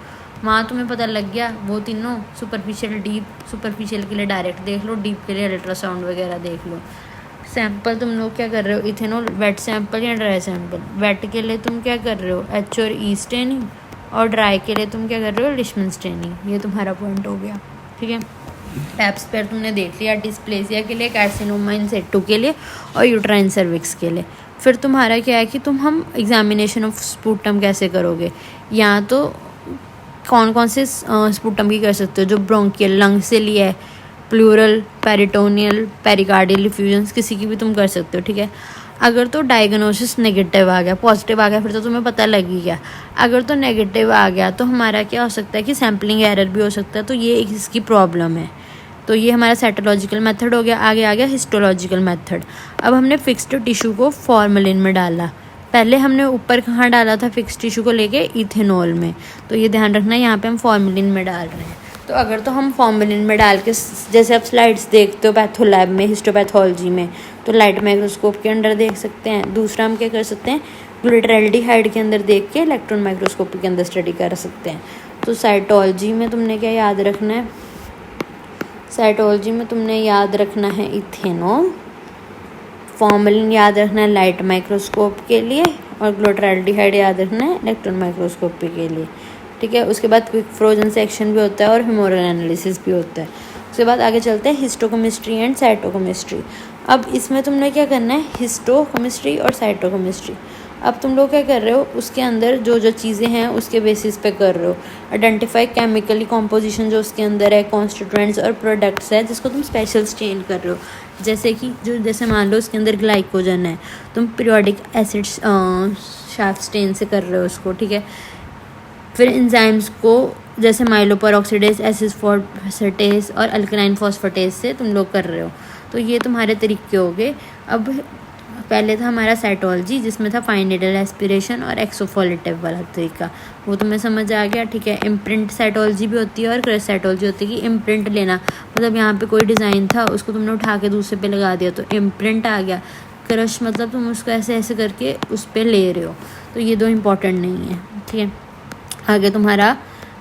A: वहाँ तुम्हें पता लग गया वो तीनों, सुपरफिशियल, डीप। सुपरफिशियल के लिए डायरेक्ट देख लो, डीप के लिए अल्ट्रासाउंड वगैरह देख लो। सैंपल तुम लोग क्या कर रहे हो, इथेनॉल, वेट सैंपल या ड्राई सैंपल। वेट के लिए तुम क्या कर रहे हो, H और E स्टेनिंग, और ड्राई के लिए तुम क्या कर रहे हो, लिशमन स्टेनिंग। ये तुम्हारा पॉइंट हो गया, ठीक है। पैप्स पेयर तुमने देख लिया डिस्प्लेसिया के लिए, कार्सिनोमा इन सिटू के लिए और यूट्राइन सर्विक्स के लिए। फिर तुम्हारा क्या है कि हम एग्जामिनेशन ऑफ स्पूटम कैसे करोगे, या तो कौन कौन से स्पूटम की कर सकते हो, जो ब्रोंकियल लंग से लिया है, प्लूरल, पेरिटोनियल, पेरिकार्डियल इफ्यूजन्स, किसी की भी तुम कर सकते हो, ठीक है। अगर तो डायग्नोसिस नेगेटिव आ गया, पॉजिटिव आ गया फिर तो तुम्हें पता लग ही गया। अगर तो नेगेटिव आ गया तो हमारा क्या हो सकता है कि सैम्पलिंग एरर भी हो सकता है, तो ये एक इसकी प्रॉब्लम है। तो ये हमारा साइटोलॉजिकल मेथड हो गया। आगे आ गया हिस्टोलॉजिकल मेथड। अब हमने फिक्स्ड टिश्यू को फॉर्मेलिन में डाला। पहले हमने ऊपर कहाँ डाला था फिक्स्ड टिश्यू को लेके, इथेनॉल में। तो ये ध्यान रखना, यहाँ पे हम फॉर्मेलिन में डाल रहे हैं। तो अगर तो हम फॉर्मेलिन में डाल के, जैसे आप स्लाइड्स देखते हो पैथो लैब में, हिस्टोपैथोलॉजी में, तो लाइट माइक्रोस्कोप के अंदर देख सकते हैं। दूसरा हम क्या कर सकते हैं, ग्लूटाराल्डिहाइड के अंदर देख के इलेक्ट्रॉन माइक्रोस्कोपी के अंदर स्टडी कर सकते हैं। तो साइटोलॉजी में तुमने क्या याद रखना है, साइटोलॉजी में तुमने याद रखना है इथेनॉल, फॉर्मेलिन याद रखना है लाइट माइक्रोस्कोप के लिए, और ग्लूटाराल्डिहाइड याद रखना है इलेक्ट्रॉन माइक्रोस्कोपी के लिए, ठीक है। उसके बाद क्विक फ्रोजन सेक्शन भी होता है और ह्यूमरल एनालिसिस भी होता है। उसके बाद आगे चलते हैं हिस्टोकेमिस्ट्री एंड साइटोकेमिस्ट्री। अब इसमें तुमने क्या करना है, हिस्टोकेमिस्ट्री और साइटोकेमिस्ट्री। अब तुम लोग क्या कर रहे हो, उसके अंदर जो जो चीज़ें हैं उसके बेसिस पे कर रहे हो। आइडेंटिफाई केमिकली कॉम्पोजिशन जो उसके अंदर है, कॉन्स्टिट्यूएंट्स और प्रोडक्ट्स है जिसको तुम स्पेशल स्टेन कर रहे हो। जैसे मान लो उसके अंदर ग्लाइकोजन है, तुम पीरियोडिक एसिड शार्प स्टेन से कर रहे हो उसको, ठीक है। फिर एंजाइम्स को जैसे माइलोपेरोक्सीडेज, एसिड फॉस्फेटेज और अल्कलाइन फॉस्फेटेज से तुम लोग कर रहे हो। तो ये तुम्हारे तरीके हो गए। अब पहले था हमारा साइटोलॉजी, जिसमें था फाइन नीडल एस्पिरेशन और एक्सोफोलेटिव वाला तरीका, वो तुम्हें समझ आ गया, ठीक है। इम्प्रिंट साइटोलॉजी भी होती है और क्रश साइटोलॉजी होती है कि इम्प्रिंट लेना, मतलब यहाँ पे कोई डिज़ाइन था उसको तुमने उठा के दूसरे पे लगा दिया तो इम्प्रिंट आ गया। क्रश मतलब तुम उसको ऐसे ऐसे करके उस पर ले रहे हो। तो ये दो इम्पॉर्टेंट नहीं है, ठीक है। आगे तुम्हारा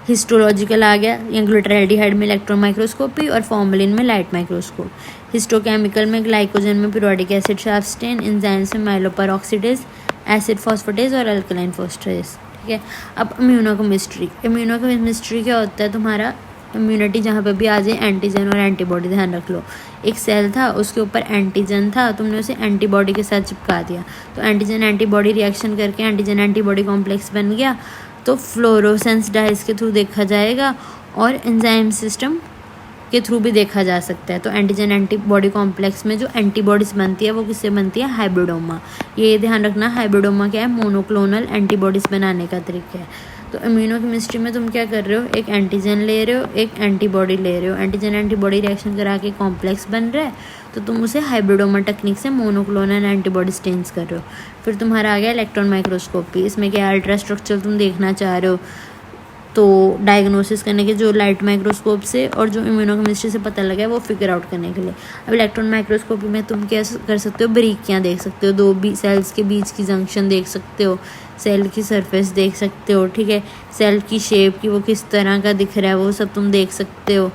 A: हिस्टोलॉजिकल आ गया, या ग्लूटाराल्डिहाइड में इलेक्ट्रॉन माइक्रोस्कोपी और फॉर्मेलिन में लाइट माइक्रोस्कोप। हिस्टोकेमिकल में ग्लाइकोजन में periodic acid sharp stain, enzymes में माइलोपेरोक्सीडेज, एसिड फॉस्फेटेज और अल्कलाइन फॉस्फेटेज, ठीक है। अब इम्यूनोकेमिस्ट्री क्या होता है, तुम्हारा इम्यूनिटी जहाँ पे भी आ जाए, एंटीजन और एंटीबॉडी, ध्यान रख लो। एक सेल था उसके ऊपर एंटीजन था, तुमने उसे एंटीबॉडी के साथ चिपका दिया, तो एंटीजन एंटीबॉडी रिएक्शन करके एंटीजन एंटीबॉडी कॉम्प्लेक्स बन गया। तो फ्लोरोसेंस डाइस के थ्रू देखा जाएगा और एंजाइम सिस्टम के थ्रू भी देखा जा सकता है। तो एंटीजन एंटीबॉडी कॉम्प्लेक्स में जो एंटीबॉडीज बनती है वो किससे बनती है, हाइब्रिडोमा। ये ध्यान रखना, हाइब्रिडोमा क्या है, मोनोक्लोनल एंटीबॉडीज बनाने का तरीका है। तो इम्यूनोकेमिस्ट्री में तुम क्या कर रहे हो, एक एंटीजन ले रहे हो, एक एंटीबॉडी ले रहे हो, एंटीजन एंटीबॉडी रिएक्शन करा के कॉम्प्लेक्स बन रहा है, तो तुम उसे हाइब्रिडोमा टेक्निक से मोनोक्लोनल एंटीबॉडी स्टेन्स कर रहे हो। फिर तुम्हारा आ गया इलेक्ट्रॉन माइक्रोस्कोपी। इसमें क्या अल्ट्रा स्ट्रक्चर तुम देखना चाह रहे हो, तो डायग्नोसिस करने के जो लाइट माइक्रोस्कोप से और जो इम्यूनोकेमिस्ट्री से पता लगा है वो फिगर आउट करने के लिए। अब इलेक्ट्रॉन माइक्रोस्कोपी में तुम क्या कर सकते हो, बारीकियाँ देख सकते हो, दो सेल्स के बीच की जंक्शन देख सकते हो, सेल की सरफेस देख सकते हो, ठीक है। सेल की शेप की वो किस तरह का दिख रहा है वो सब तुम देख सकते हो,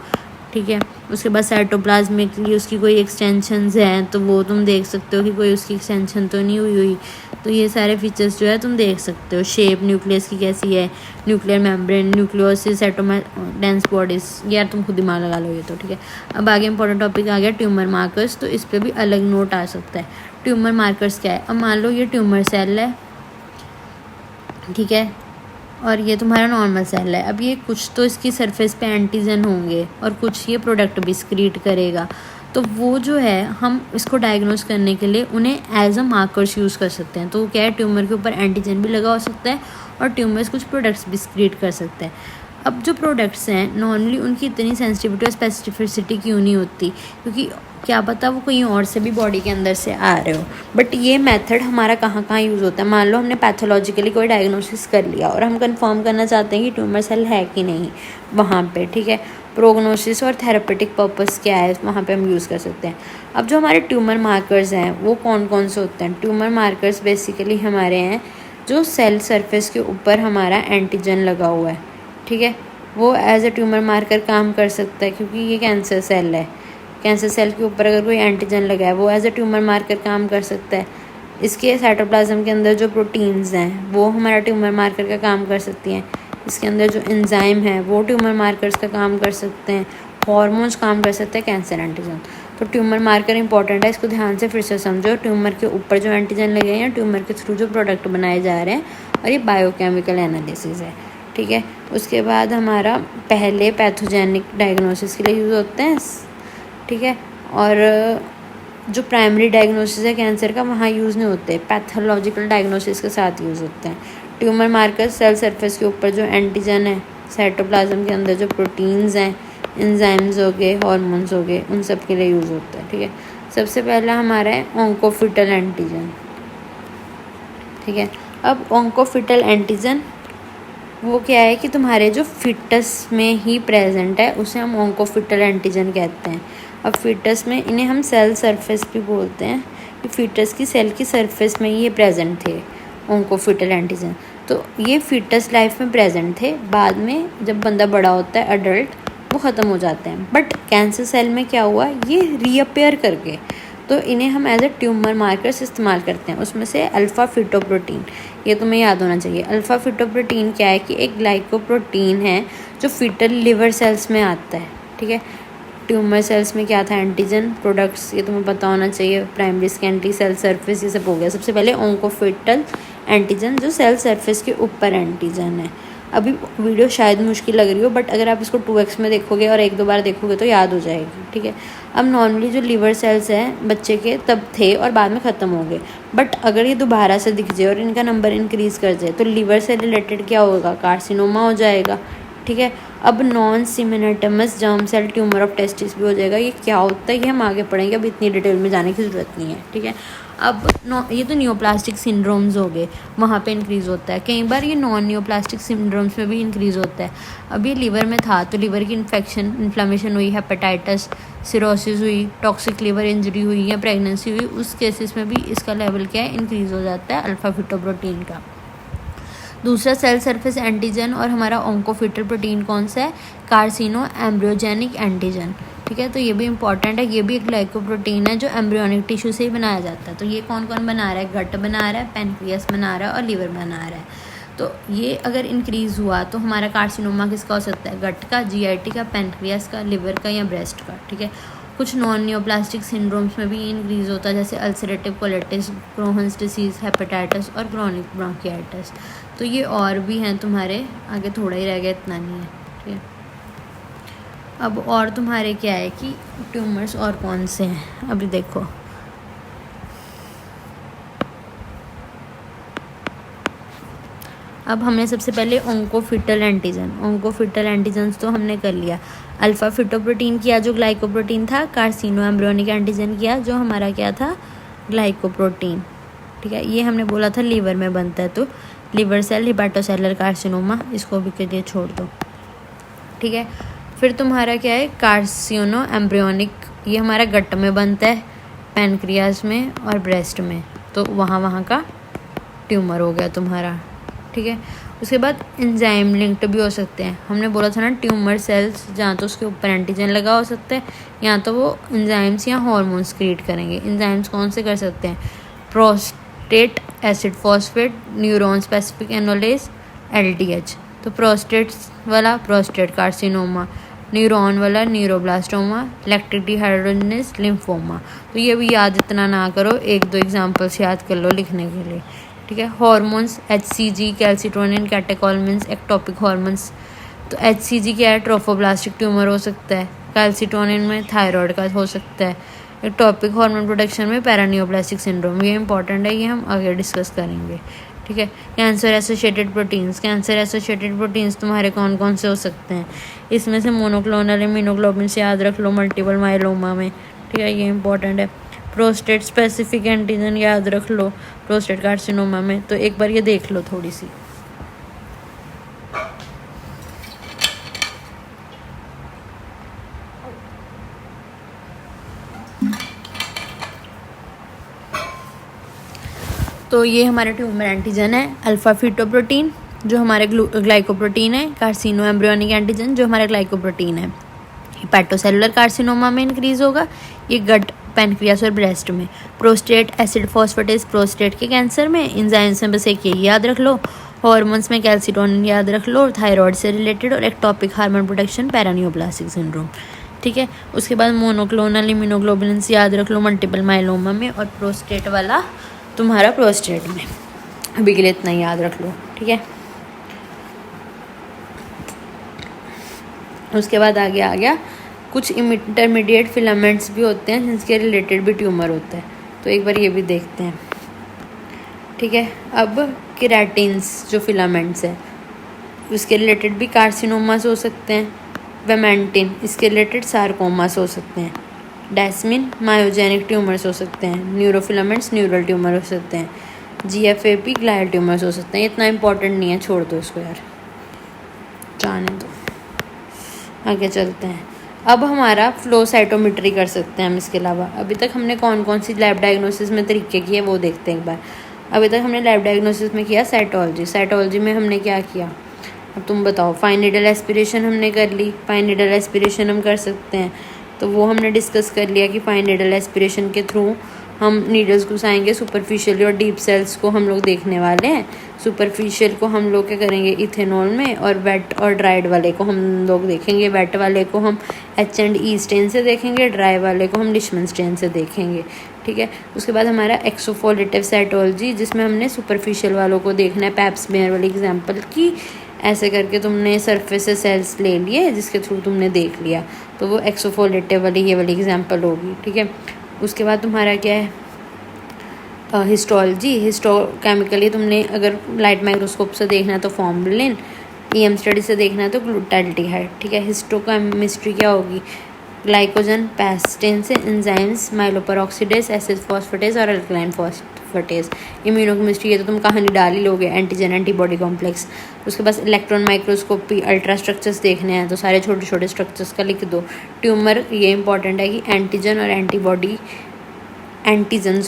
A: ठीक है। उसके बाद साइटोप्लाज्मिकली उसकी कोई एक्सटेंशंस हैं तो वो तुम देख सकते हो कि कोई उसकी एक्सटेंशन तो नहीं हुई। तो ये सारे फीचर्स जो है तुम देख सकते हो। शेप न्यूक्लियस की कैसी है, न्यूक्लियर मेम्ब्रेन, न्यूक्लियोसिस, डेंस बॉडीज, यार तुम खुद दिमाग लगा लो ये तो, ठीक है। अब आगे इंपॉर्टेंट टॉपिक आ गया ट्यूमर मार्कर्स। तो इस पर भी अलग नोट आ सकता है। ट्यूमर मार्कर्स क्या है, अब मान लो ये ट्यूमर सेल है, ठीक है, और ये तुम्हारा नॉर्मल सेल है। अब ये कुछ तो इसकी सरफेस पे एंटीजन होंगे और कुछ ये प्रोडक्ट भी स्क्रीट करेगा। तो वो जो है हम इसको डायग्नोस करने के लिए उन्हें एज अ मार्कर्स यूज़ कर सकते हैं। तो क्या है, ट्यूमर के ऊपर एंटीजन भी लगा हो सकता है और ट्यूमर्स कुछ प्रोडक्ट्स भी स्क्रीट कर सकते हैं। अब जो प्रोडक्ट्स हैं नॉर्मली उनकी इतनी सेंसिटिविटी और स्पेसिफिसिटी क्यों नहीं होती, क्योंकि क्या पता वो कहीं और से भी बॉडी के अंदर से आ रहे हो। बट ये मेथड हमारा कहाँ कहाँ यूज़ होता है, मान लो हमने पैथोलॉजिकली कोई डायग्नोसिस कर लिया और हम कंफर्म करना चाहते हैं कि ट्यूमर सेल है कि नहीं वहाँ पे, ठीक है। प्रोग्नोसिस और थेरेपेटिक पर्पस क्या है वहाँ पे हम यूज़ कर सकते हैं। अब जो हमारे ट्यूमर मार्कर्स हैं वो कौन कौन से होते हैं, ट्यूमर मार्कर्स बेसिकली हमारे हैं जो सेल सरफेस के ऊपर हमारा एंटीजन लगा हुआ है, ठीक है, वो एज ए ट्यूमर मार्कर काम कर सकता है। क्योंकि ये कैंसर सेल है, कैंसर सेल के ऊपर अगर कोई एंटीजन लगा है वो एज ए ट्यूमर मार्कर काम कर सकता है। इसके साइटोप्लाज्म के अंदर जो प्रोटीन्स हैं वो हमारा ट्यूमर मार्कर का काम कर सकती हैं। इसके अंदर जो एंजाइम है वो ट्यूमर मार्कर्स का काम कर सकते हैं। हॉर्मोन्स काम कर सकते हैं कैंसर एंटीजन। तो ट्यूमर मार्कर इंपॉर्टेंट है, इसको ध्यान से फिर से समझो। ट्यूमर के ऊपर जो एंटीजन लगे हैं, ट्यूमर के थ्रू जो प्रोडक्ट बनाए जा रहे हैं, और ये बायोकेमिकल एनालिसिस है, ठीक है। उसके बाद हमारा पहले पैथोजेनिक डायग्नोसिस के लिए यूज़ होते हैं, ठीक है। और जो प्राइमरी डायग्नोसिस है कैंसर का, वहाँ यूज़ नहीं होते, पैथोलॉजिकल डायग्नोसिस के साथ यूज़ होते हैं। ट्यूमर मार्कर सेल सरफेस के ऊपर जो एंटीजन है, साइटोप्लाज्म के अंदर जो प्रोटीन्स हैं, एंजाइम्स हो गए, हार्मोन्स हो गए, उन सब के लिए यूज़ होता है, ठीक है। सबसे पहला हमारा है ऑन्कोफिटल एंटीजन, ठीक है। अब ऑन्कोफिटल एंटीजन वो क्या है कि तुम्हारे जो फिटस में ही प्रेजेंट है, उसे हम ऑन्कोफिटल एंटीजन कहते हैं। अब फिटस में इन्हें हम सेल सरफेस भी बोलते हैं, कि फिटस की सेल की सरफेस में ही ये प्रेजेंट थे ऑन्कोफिटल एंटीजन। तो ये फिटस लाइफ में प्रेजेंट थे, बाद में जब बंदा बड़ा होता है, अडल्ट, वो ख़त्म हो जाते हैं। बट कैंसर सेल में क्या हुआ, ये रीअपेयर करके, तो इन्हें हम एज ए ट्यूमर मार्कर्स इस्तेमाल करते हैं। उसमें से अल्फ़ा फिटोप्रोटीन, ये तुम्हें याद होना चाहिए। अल्फ़ा फिटोप्रोटीन क्या है कि एक ग्लाइकोप्रोटीन है जो फिटल लिवर सेल्स में आता है, ठीक है। ट्यूमर सेल्स में क्या था, एंटीजन प्रोडक्ट्स, ये तुम्हें पता होना चाहिए। प्राइमरी स्कैंटली सेल सरफेस, ये सब हो गया। सबसे पहले ऑन्कोफिटल एंटीजन जो सेल सरफेस के ऊपर एंटीजन है। अभी वीडियो शायद मुश्किल लग रही हो, बट अगर आप इसको 2x में देखोगे और 1-2 बार देखोगे तो याद हो जाएगी, ठीक है। अब नॉर्मली जो लिवर सेल्स हैं बच्चे के तब थे और बाद में ख़त्म हो गए, बट अगर ये दोबारा से दिख जाए और इनका नंबर इंक्रीज़ कर जाए तो लिवर से रिलेटेड क्या होगा, कार्सिनोमा हो जाएगा, ठीक है। अब non seminomatous germ cell tumour of testis भी हो जाएगा। ये क्या होता है ये हम आगे पढ़ेंगे, अब इतनी डिटेल में जाने की ज़रूरत नहीं है, ठीक है। अब ये तो नियोप्लास्टिक सिंड्रोम्स हो गए, वहाँ पे इंक्रीज़ होता है। कई बार ये नॉन नियोप्लास्टिक सिंड्रोम्स में भी इंक्रीज़ होता है। अब ये लिवर में था तो लिवर की इन्फ्लेमेशन हुई, हेपेटाइटिस, सिरोसिस हुई, टॉक्सिक लिवर इंजरी हुई या प्रेगनेंसी हुई, उस केसेस में भी इसका लेवल क्या है, इंक्रीज़ हो जाता है अल्फ़ा फिटोप्रोटीन का। दूसरा सेल सरफेस एंटीजन और हमारा ऑन्कोफिटल प्रोटीन कौन सा है, कार्सिनो एम्ब्रियोजेनिक एंटीजन, ठीक है। तो ये भी इंपॉर्टेंट है, ये भी एक ग्लाइकोप्रोटीन है जो एम्ब्रियोनिक टिश्यू से ही बनाया जाता है। तो ये कौन कौन बना रहा है, गट बना रहा है, पैनक्रियास बना रहा है और लिवर बना रहा है। तो ये अगर इंक्रीज़ हुआ तो हमारा कार्सिनोमा किसका हो सकता है, गट का, GIT का, पैनक्रियास का, लिवर का या ब्रेस्ट का, ठीक है। कुछ नॉन नियोप्लास्टिक सिंड्रोम्स में भी इंक्रीज़ होता है, जैसे अल्सरेटिव कोलिटिस, क्रोहन्स डिसीज़, हेपेटाइटिस और क्रोनिक ब्रोंकियाइटिस। तो ये और भी हैं तुम्हारे, आगे थोड़ा ही रह गया, इतना नहीं है, ठीक है। अब और तुम्हारे क्या है कि ट्यूमर्स और कौन से हैं, अभी देखो। अब हमने सबसे पहले ऑन्कोफिटल एंटीजन्स तो हमने कर लिया। अल्फ़ा फिटोप्रोटीन किया जो ग्लाइकोप्रोटीन था, कार्सिनो एम्ब्रियोनिक एंटीजन किया जो हमारा क्या था, ग्लाइकोप्रोटीन, ठीक है। ये हमने बोला था लीवर में बनता है, तो लिवर सेल हिपाटोसेलुलर कार्सिनोमा, इसको भी के लिए छोड़ दो, ठीक है। फिर तुम्हारा क्या है, कार्सिनो एम्ब्रियोनिक, ये हमारा गट में बनता है, पैनक्रियास में और ब्रेस्ट में, तो वहाँ का ट्यूमर हो गया तुम्हारा, ठीक है। उसके बाद एंजाइम लिंक्ड भी हो सकते हैं। हमने बोला था ना ट्यूमर सेल्स जहाँ तो उसके ऊपर एंटीजन लगा हो सकता है, या तो वो एंजाइम्स या हार्मोन्स क्रिएट करेंगे। एंजाइम्स कौन से कर सकते हैं, prostate acid phosphate, neuron specific enolase, LDH। तो प्रोस्टेट वाला प्रोस्टेट कार्सिनोमा, न्यूरॉन वाला न्यूरोब्लास्टोमा, लैक्टिक डिहाइड्रोजनेस लिम्फोमा। तो ये भी याद इतना ना करो, 1-2 एग्जाम्पल्स याद कर लो लिखने के लिए, ठीक है। Hormones HCG, calcitonin, catecholamines, ectopic hormones. तो HCG क्या है, ट्रोफोब्लास्टिक ट्यूमर हो सकता है, कैल्सिटोनिन में थायराइड का हो सकता है, एक्टोपिक हार्मोन प्रोडक्शन में पैरानियोप्लास्टिक सिंड्रोम। ये इंपॉर्टेंट है, ये हम आगे डिस्कस करेंगे, ठीक है। कैंसर एसोसिएटेड प्रोटीन्स तुम्हारे कौन कौन से हो सकते हैं, इसमें से मोनोक्लोनल इम्यूनोग्लोबिन से याद रख लो, मल्टीपल माइलोमा में, ठीक है, ये इंपॉर्टेंट है। प्रोस्टेट स्पेसिफिक एंटीजन याद रख लो प्रोस्टेट कार्सिनोमा में, तो एक बार ये देख लो थोड़ी सी। तो ये हमारा ट्यूमर एंटीजन है, अल्फ़ा फिटोप्रोटीन जो हमारे ग्लाइकोप्रोटीन है, कार्सिनो एम्ब्रियोनिक एंटीजन जो हमारा ग्लाइकोप्रोटीन है। हिपैटोसेलुलर कार्सिनोमा में इंक्रीज होगा, ये गट, पैनक्रियास और ब्रेस्ट में। प्रोस्टेट एसिड फॉस्फेटेस प्रोस्टेट के कैंसर में। एंजाइम्स में बस एक यही याद रख लो, हार्मोन्स में कैल्सिटोनिन याद रख लो, थायराइड से रिलेटेड, और ectopic hormone production paraneoplastic syndrome, ठीक है। उसके बाद मोनोक्लोनल इम्यूनोग्लोबुलिन्स याद रख लो मल्टीपल माइलोमा में, और प्रोस्टेट वाला तुम्हारा प्रोस्टेट में। अभी के लिए इतना ही याद रख लो, ठीक है। उसके बाद आगे आ गया कुछ इंटरमीडिएट फिलामेंट्स भी होते हैं जिनके रिलेटेड भी ट्यूमर होता है, तो एक बार ये भी देखते हैं, ठीक है। अब केराटिन्स जो फिलामेंट्स हैं उसके रिलेटेड भी कार्सिनोमास हो सकते हैं। वेमेंटिन इसके रिलेटेड सार्कोमास हो सकते हैं। डैस्मिन मायोजेनिक ट्यूमर्स हो सकते हैं। न्यूरोफिलामेंट्स न्यूरल ट्यूमर हो सकते हैं। GFAP ग्लाइल ट्यूमर्स हो सकते हैं। इतना इंपॉर्टेंट नहीं है, छोड़ दो इसको यार, जाने दो। आगे चलते हैं। अब हमारा फ्लो साइटोमेट्री कर सकते हैं हम इसके अलावा। अभी तक हमने कौन कौन सी लैब डायग्नोसिस में तरीके किए वो देखते हैं एक बार। अभी तक हमने लैब डायग्नोसिस में किया साइटोलॉजी। साइटोलॉजी में हमने क्या किया, अब तुम बताओ। फाइन नीडल एस्पिरेशन हमने कर ली। फाइन नीडल एस्पिरेशन हम कर सकते हैं, तो वो हमने डिस्कस कर लिया कि फाइन नीडल एस्पिरेशन के थ्रू हम नीडल्स घुसाएंगे सुपरफिशियल और डीप सेल्स को हम लोग देखने वाले हैं। सुपरफिशियल को हम लोग क्या करेंगे इथेनॉल में, और वेट और ड्राइड वाले को हम लोग देखेंगे। वेट वाले को हम H&E स्टेन से देखेंगे, ड्राई वाले को हम लिशमन स्टेन से देखेंगे, ठीक है। उसके बाद हमारा एक्सोफोलेटिव साइटोलॉजी, जिसमें हमने सुपरफिशियल वालों को देखना है। पैप्स मेयर वाली एग्जाम्पल की ऐसे करके तुमने सरफेस से सेल्स ले लिए जिसके थ्रू तुमने देख लिया, तो वो एक्सोफोलेटिव वाली ये वाली एग्जाम्पल होगी, ठीक है। उसके बाद तुम्हारा क्या है हिस्टोलॉजी। हिस्टोकेमिकली तुमने अगर लाइट माइक्रोस्कोप से देखना है तो फॉर्मलिन, EM स्टडी से देखना है तो ग्लूटाल्डिहाइड, ठीक है। हिस्टोकेमिस्ट्री क्या होगी, ग्लाइकोजन, पेस्टिन से एंजाइम्स, माइलोपेरोक्सीडेज, एसिड फॉस्फेटेज और अल्कलाइन फॉस्फेटेज। इम्यूनोकेमिस्ट्री ये तो तुम कहानी डाल ही लोगे, एंटीजन एंटीबॉडी कॉम्प्लेक्स। उसके बाद इलेक्ट्रॉन माइक्रोस्कोपी, अल्ट्रा स्ट्रक्चर्स देखने हैं तो सारे छोटे छोटे स्ट्रक्चर्स का लिख दो। ट्यूमर ये इंपॉर्टेंट है कि एंटीजन और एंटीजन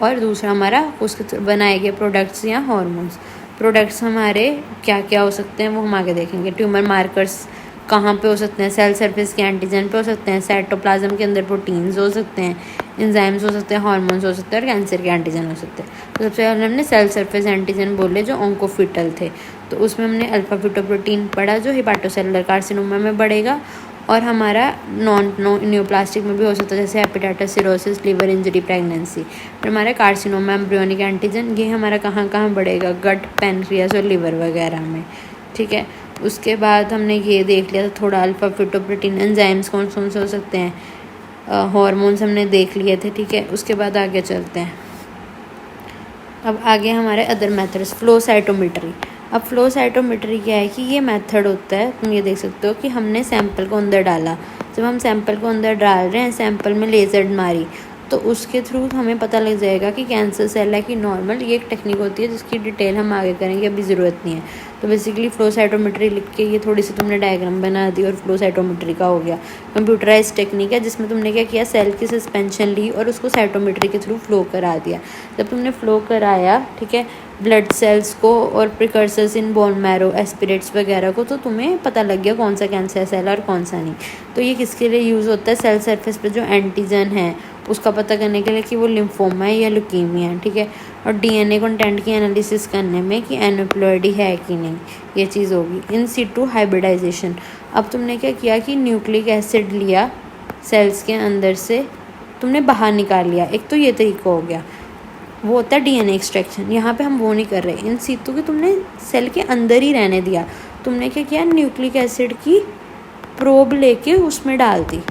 A: और दूसरा हमारा उसके बनाए गए प्रोडक्ट्स या हॉर्मोन्स। प्रोडक्ट्स हमारे क्या क्या हो सकते हैं वो हम आगे देखेंगे। ट्यूमर मार्कर्स कहाँ पे हो सकते हैं, सेल सरफेस के एंटीजन पे हो सकते हैं, साइटोप्लाज्म के अंदर प्रोटीन्स हो सकते हैं, एंजाइम्स हो सकते हैं, हार्मोन्स हो सकते हैं और कैंसर के एंटीजन हो सकते हैं। तो सबसे पहले हमने सेल सरफेस एंटीजन बोले जो ऑन्कोफिटल थे, तो उसमें हमने अल्फा फिटोप्रोटीन पढ़ा जो हिपाटोसेलुलर कार्सिनोमा में बढ़ेगा, और हमारा नॉन न्यूप्लास्टिक में भी हो सकता है जैसे hepatitis, cirrhosis, liver injury, pregnancy. फिर हमारा कार्सिनोमा एम्ब्रियोनिक एंटीजन, ये हमारा कहाँ कहाँ बढ़ेगा, गट, पैनक्रियास और लिवर वगैरह में, ठीक है। उसके बाद हमने ये देख लिया था थोड़ा अल्फा फिटोप्रोटीन, एंजाइम्स कौन कौन से हो सकते हैं, हार्मोन्स हमने देख लिए थे, ठीक है। उसके बाद आगे चलते हैं। अब आगे हमारे अदर मेथड्स, फ्लो साइटोमेट्री। अब फ्लो साइटोमेट्री क्या है कि ये मेथड होता है, तुम ये देख सकते हो कि हमने सैंपल को अंदर डाला। जब हम सैंपल को अंदर डाल रहे हैं, सैंपल में लेजर मारी, तो उसके थ्रू हमें पता लग जाएगा कि कैंसर सेल है कि नॉर्मल। ये एक टेक्निक होती है जिसकी डिटेल हम आगे करेंगे, अभी ज़रूरत नहीं है। तो बेसिकली फ्लो साइटोमेट्री लिख के ये थोड़ी सी तुमने डायग्राम बना दी और फ्लो साइटोमेट्री का हो गया। कंप्यूटराइज टेक्निक है जिसमें तुमने क्या किया, सेल की सस्पेंशन ली और उसको साइटोमेट्री के थ्रू फ्लो करा दिया। जब तुमने फ्लो कराया, ठीक है, ब्लड सेल्स को और प्रिकर्सर्स इन बोन मैरो, एस्पिरेट्स वगैरह को, तो तुम्हें पता लग गया कौन सा कैंसर सेल और कौन सा नहीं। तो ये किसके लिए यूज़ होता है, सेल सरफेस पे जो एंटीजन है उसका पता करने के लिए कि वो लिम्फोमा है या ल्यूकीमिया है, ठीक है। और DNA कंटेंट की एनालिसिस करने में कि एनोप्लॉइडी है कि नहीं, ये चीज़ होगी। इन सीटू हाइब्रिडाइजेशन, अब तुमने क्या किया कि न्यूक्लिक एसिड लिया सेल्स के अंदर से, तुमने बाहर निकाल लिया। एक तो ये तरीका हो गया, वो होता है DNA एक्सट्रैक्शन। यहाँ पे हम वो नहीं कर रहे, इन सीटू की तुमने सेल के अंदर ही रहने दिया। तुमने क्या किया, न्यूक्लिक एसिड की प्रोब लेके उसमें डाल दी,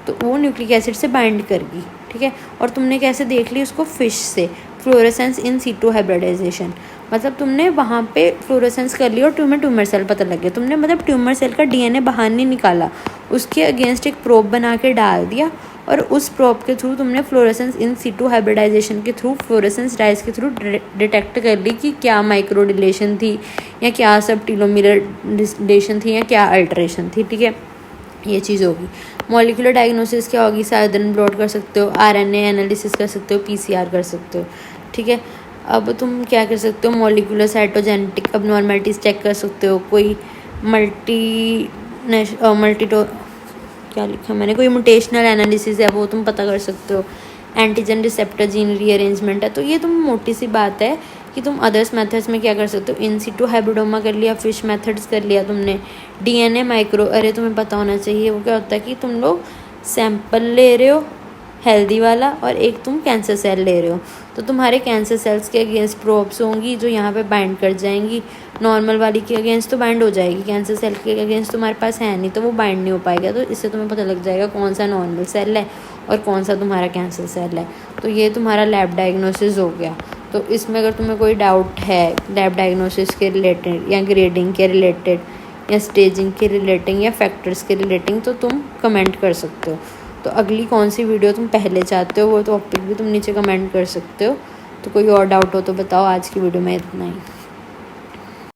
A: तो वो न्यूक्लिक एसिड से बाइंड कर गई, ठीक है। और तुमने कैसे देख ली उसको, फिश से, फ्लोरेसेंस इन सीटू हाइब्रिडाइजेशन। मतलब तुमने वहाँ पे फ्लोरेसेंस कर लिया और तुम्हें ट्यूमर सेल पता लग गया। तुमने मतलब ट्यूमर सेल का DNA बाहर नहीं निकाला, उसके अगेंस्ट एक प्रोब बना के डाल दिया, और उस प्रोब के थ्रू तुमने फ्लोरेसेंस इन सीटू हाइब्रिडाइजेशन के थ्रू, फ्लोरेसेंस डाइज के थ्रू डिटेक्ट कर ली कि क्या माइक्रो डिलेशन थी या क्या सब टीलोमियर डिलेशन थी या क्या अल्ट्रेशन थी, ठीक है। ये चीज़ होगी। मॉलिक्यूलर डायग्नोसिस क्या होगी, साधारण ब्लड कर सकते हो, RNA एनालिसिस कर सकते हो, PCR कर सकते हो, ठीक है। अब तुम क्या कर सकते हो, मॉलिक्यूलर साइटोजेनेटिक अबनॉर्मलिटीज चेक कर सकते हो, कोई क्या लिखा मैंने, कोई म्यूटेशनल एनालिसिस है वो तुम पता कर सकते हो, एंटीजन रिसेप्टर जीन रीअरेंजमेंट है। तो ये तुम मोटी सी बात है कि तुम अदर्स मेथड्स में क्या कर सकते हो। इन सिटू हाइब्रिडोमा कर लिया, फिश मेथड्स कर लिया तुमने, DNA माइक्रो अरे तुम्हें पता होना चाहिए वो क्या होता है कि तुम लोग सैंपल ले रहे हो हेल्दी वाला और एक तुम कैंसर सेल ले रहे हो, तो तुम्हारे कैंसर सेल्स के अगेंस्ट प्रोब्स होंगी जो यहाँ पे बाइंड कर जाएंगी। नॉर्मल वाली के अगेंस्ट तो बाइंड हो जाएगी, कैंसर सेल के अगेंस्ट तुम्हारे पास है नहीं तो वो बाइंड नहीं हो पाएगा। तो इससे तुम्हें पता लग जाएगा कौन सा नॉर्मल सेल है और कौन सा तुम्हारा कैंसर सेल है। तो ये तुम्हारा लैब डायग्नोसिस हो गया। तो इसमें अगर तुम्हें कोई डाउट है लैब डायग्नोसिस के रिलेटेड या ग्रेडिंग के रिलेटेड या स्टेजिंग के रिलेटिंग या फैक्टर्स के रिलेटिंग, तो तुम कमेंट कर सकते हो। तो अगली कौन सी वीडियो तुम पहले चाहते हो वो टॉपिक भी तुम नीचे कमेंट कर सकते हो। तो कोई और डाउट हो तो बताओ। आज की वीडियो में इतना ही।